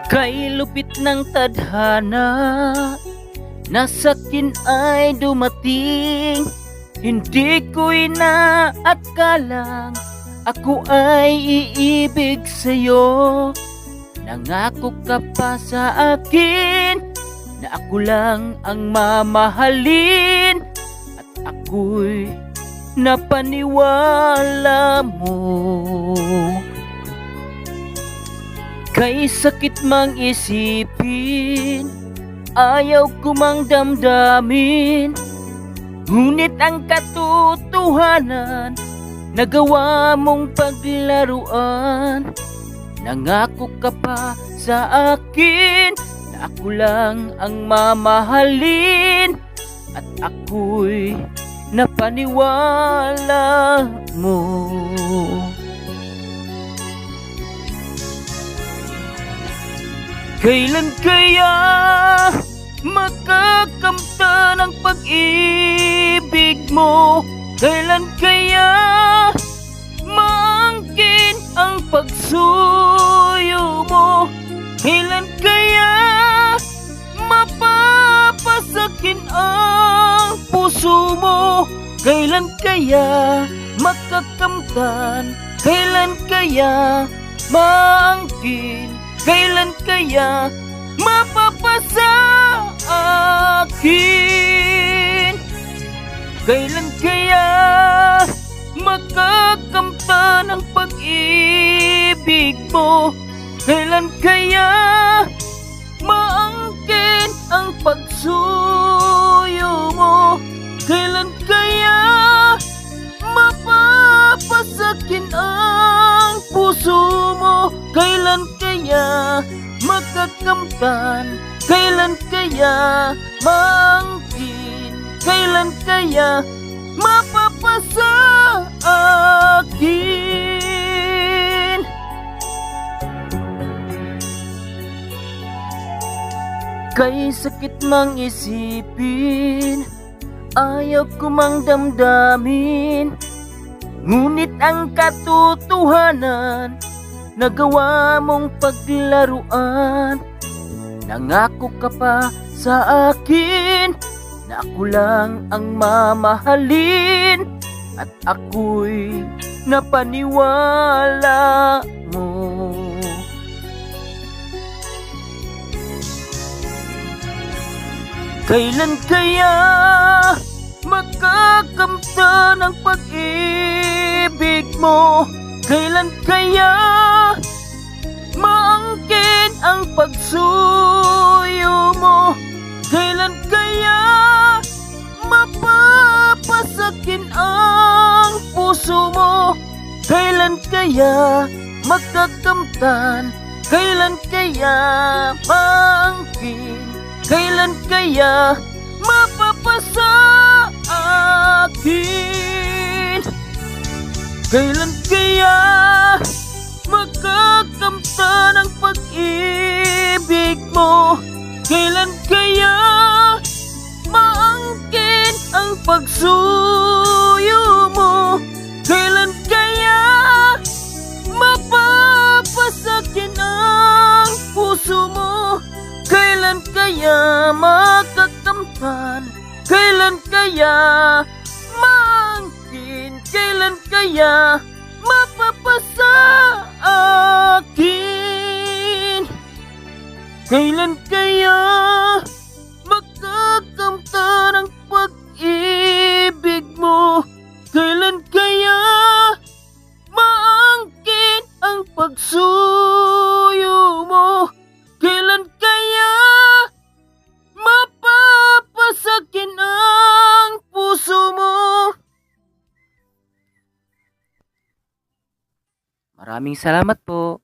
Kay lupit ng tadhana, nasakin ay dumating. Hindi ko inaakalang ako ay iibig sa'yo. Nangako ka pa sa akin na ako lang ang mamahalin, at ako'y napaniwala mo. Kay sakit mang isipin, ayaw ko mang damdamin, ngunit ang katotohanan nagawa mong paglaruan. Nangako ka pa sa akin na ako lang ang mamahalin, at ako'y napaniwala mo. Kailan kaya makakamtan ang pag-ibig mo? Kailan kaya maangkin ang pagsuyo mo? Kailan kaya mapapasakin ang puso mo? Kailan kaya makakamtan? Kailan kaya maangkin? Kailan kaya mapapasa akin? Kailan kaya makakamtan ang pag-ibig mo? Kailan kaya maangkin ang pagsuyo mo? Kailan kaya mapapasakin ang puso mo? Kailan kaya makakamtan? Kailan kaya maangkin? Kailan kaya mapapasa akin? Kay sakit mang isipin, ayaw ko mang damdamin, ngunit ang katotohanan nagawa mong paglaruan. Nangako ka pa sa akin na ako lang ang mamahalin, at ako'y napaniwala mo. Kailan kaya makakamtan ang pag-ibig mo? Kailan kaya maangkin ang pagsuyo mo? Kailan kaya mapapasakin ang puso mo? Kailan kaya makakamtan? Kailan kaya maangkin? Kailan kaya mapapasa akin? Kailan kaya makakamtan ang pag-ibig mo? Kailan kaya maangkin ang pagsuyo mo? Kailan kaya mapapasakin ang puso mo? Kailan kaya makakamtan? Kailan kaya maangkin? Kailan kaya mapapasa akin? Kailan kaya makakamtan ang pag-ibig mo? Kailan kaya maangkin ang pagsuyo mo? Kailan kaya mapapasakin ang puso mo? Maraming salamat po.